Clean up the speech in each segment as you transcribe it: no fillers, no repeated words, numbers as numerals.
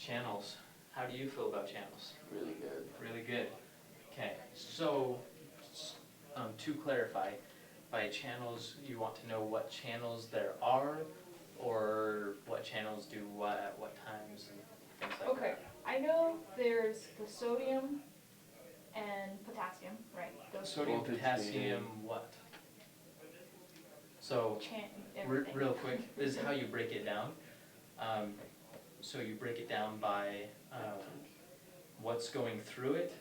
Channels. How do you feel about channels? Really good. Really good. Okay, so to clarify, by channels you want to know what channels there are, or what channels do what at what times and things like Okay, that. I know there's the sodium and potassium, right? Those Sodium, Voltage potassium, gated. what? So, everything. real quick, this is how you break it down. So you break it down by what's going through it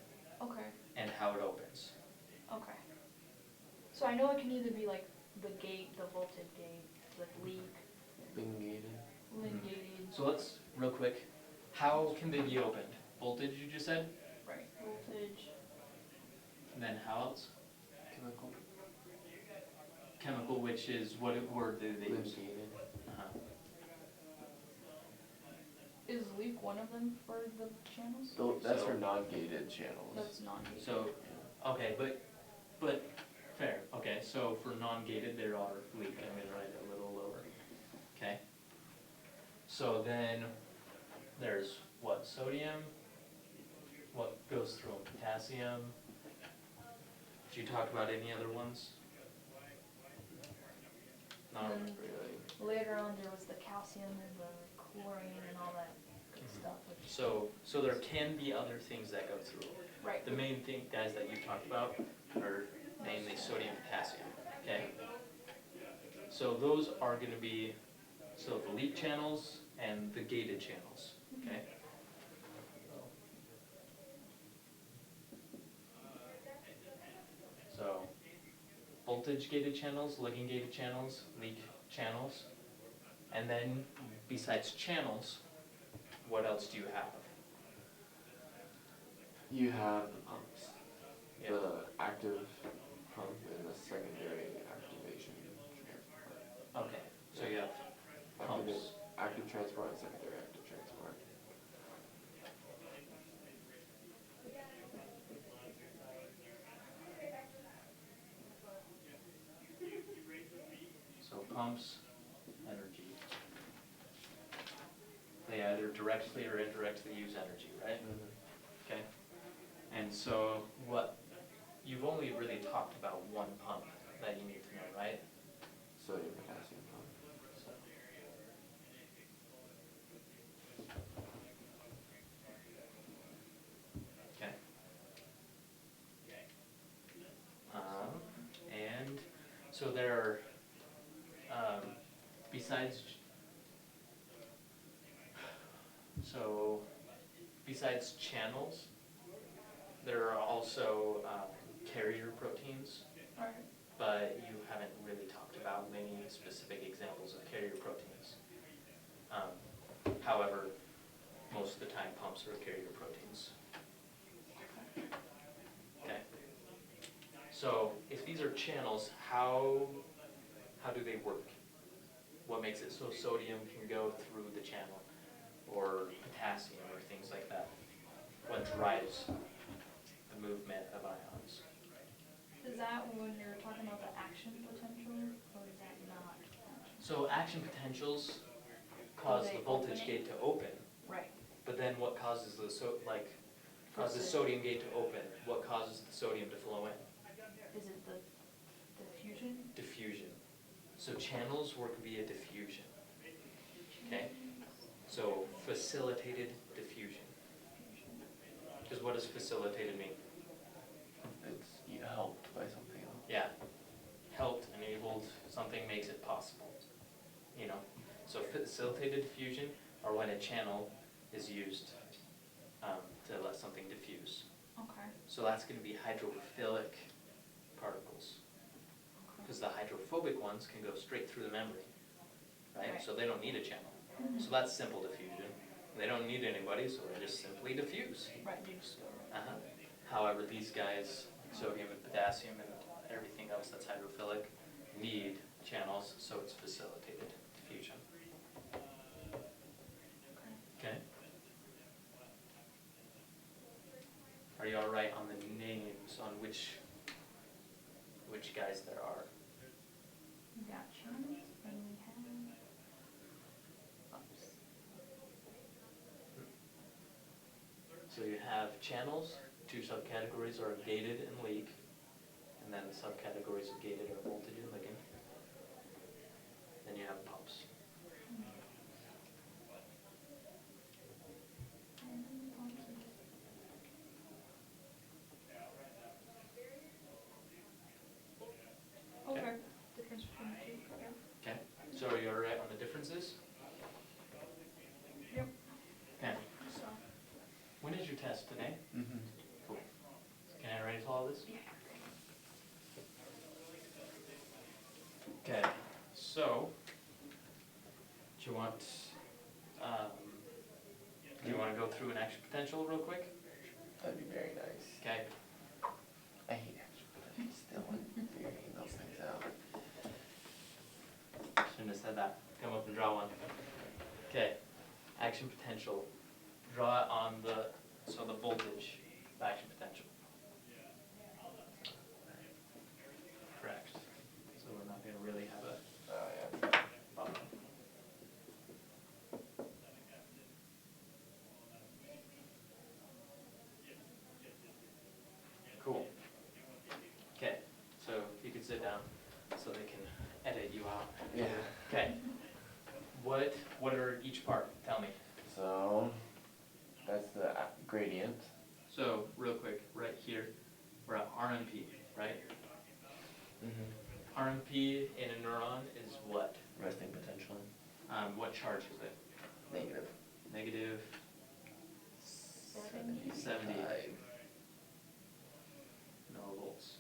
Okay, and how it opens. okay. So I know it can either be like the gate, the voltage gate, the leak, Being gated. lid gated, So let's, real quick, how can they be opened? Voltage, you just said? right, voltage. And then how else? Chemical. Chemical, which is, what word do they Being use? gated. Uh-huh. Is leak one of them for the channels? That's So- for non-gated channels. That's not gated. So, okay, but, fair, okay, so for non-gated, there are leak, I'm gonna write it a little lower, okay? So then, there's what, sodium, what goes through them, potassium? Did you talk about any other ones? No, Then Really. later on there was the calcium and the chlorine and all that good stuff. Which, so there can be other things that go through. right. The main thing, guys, that you talked about are mainly sodium, potassium, okay? So those are gonna be, so the leak channels and the gated channels, okay? So, voltage gated channels, leaking gated channels, leak channels, and then besides channels, what else do you have? You have the pumps. Yeah. The active pump and the secondary activation transport. Okay, so you have pumps. Active transport and secondary active transport. So pumps, energy. They either directly or indirectly use energy, right? Okay. And so you've only really talked about one pump that you need to know, right? Sodium potassium pump. So, okay. And so there are, besides channels, there are also carrier proteins, Right. but you haven't really talked about many specific examples of carrier proteins. However, most of the time pumps are carrier proteins. Okay. So if these are channels, how do they work? What makes it so sodium can go through the channel, or potassium, or things like that? What drives the movement of ions? Is that when you're talking about the action potential, or is that not? So action potentials cause they the voltage open it? gate to open, Right. but then what causes the causes the Force it. sodium gate to open? What causes the sodium to flow in? Is it the diffusion? Diffusion. So channels work via diffusion. Okay? So facilitated diffusion. Because what does facilitated mean? It's you helped by something else. Yeah. Helped, enabled, something makes it possible. You know? So facilitated diffusion are when a channel is used to let something diffuse. Okay. So that's going to be hydrophilic particles. Because the hydrophobic ones can go straight through the membrane, right? Right. So they don't need a channel. So that's simple diffusion. They don't need anybody, so they just simply diffuse. Right. You just go. Uh-huh. However, these guys, sodium and potassium and everything else that's hydrophilic, need channels, so it's facilitated diffusion. Okay? Are you all right on the names on which guys there are? We got channels and we have pumps. So you have channels, 2 subcategories are gated and leak, and then the subcategories of gated are voltage and ligand. Then you have pumps. Okay, difference between the two, okay. Okay, so are you alright on the differences? Yep. Okay, So, when is your test today? Mm-hmm. Cool. Can I write all this? yeah. Okay, so, do you want, do you wanna go through an action potential real quick? That'd be very nice. Okay, I hate action potential still when figuring those things out. shouldn't have said that. Come up and draw one. Okay, action potential. Draw it on the, so the voltage of action potential. Correct. So we're not gonna really have a Oh, yeah. bottom. Cool. Okay, so you can sit down so they can edit you out. Yeah. Okay. What are each part? Tell me. So, that's the gradient. So, real quick, right here, we're at RMP, right? Mm-hmm. RMP in a neuron is what? Resting potential. What charge is it? Negative. Negative 70 millivolts.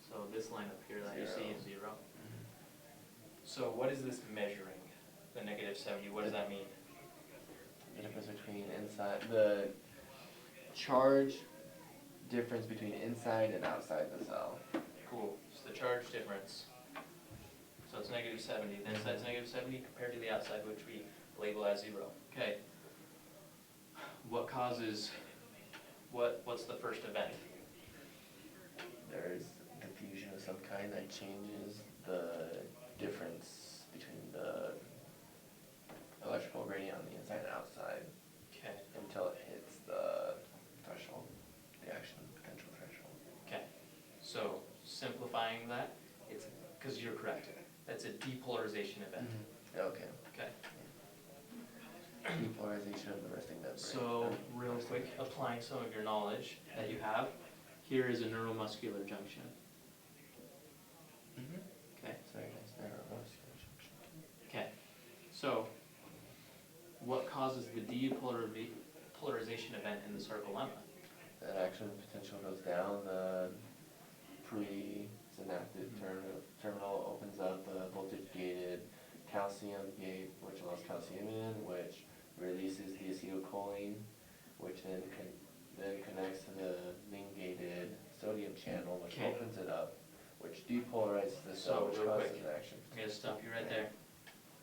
So this line up here that you see is 0. Mm-hmm. So what is this measuring? The negative 70, what does that mean? The difference between inside, the charge difference between inside and outside the cell. Cool, so the charge difference. So it's negative 70, the inside's negative 70 compared to the outside, which we label as 0. Okay. What causes, what's the first event? There's diffusion of some kind that changes the difference between the electrical gradient on the inside and outside Okay. until it hits the threshold, the action potential threshold. Okay, so simplifying that, it's, because you're correct, that's a depolarization event. Okay. Okay, Depolarization of the resting membrane. so real quick, applying some of your knowledge that you have, here is a neuromuscular junction. Mm-hmm. Okay, It's very nice neuromuscular junction. okay, so what causes the depolarization event in the sarcolemma? That action potential goes down, the presynaptic terminal opens up the voltage gated calcium gate, which allows calcium in, which releases the acetylcholine, which then connects to the ning gated sodium channel, which Okay. opens it up, which depolarizes the So, cell, which real causes quick, an action. I'm gonna stop you right there.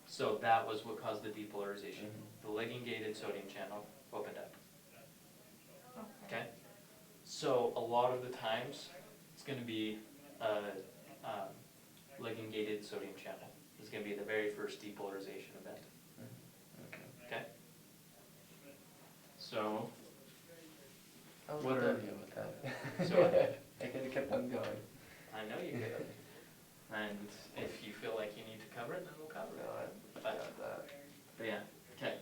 So that was what caused the depolarization. Mhm. The ligand gated sodium channel opened up. Okay. Okay, so a lot of the times, it's gonna be a ligand-gated sodium channel. It's gonna be the very first depolarization event, Okay. okay? So, I was What what are- with that. So- I could have kept on going. I know you could. And if you feel like you need to cover it, then we'll cover No, it. I But- got that. But yeah, okay.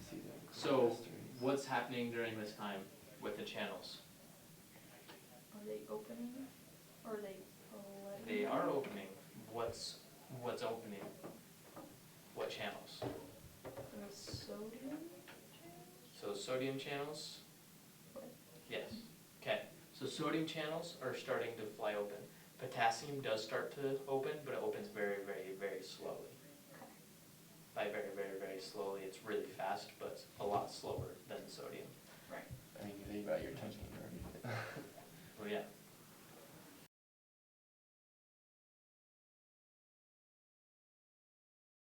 See them. So, Mysteries. what's happening during this time with the channels? Are they opening? Or are they letting? They are opening. What's opening? What channels? The sodium channels? So sodium channels? What? Yes. Okay, so sodium channels are starting to fly open. Potassium does start to open, but it opens very, very, very slowly. Okay. By very, very, very slowly, it's really fast, but a lot slower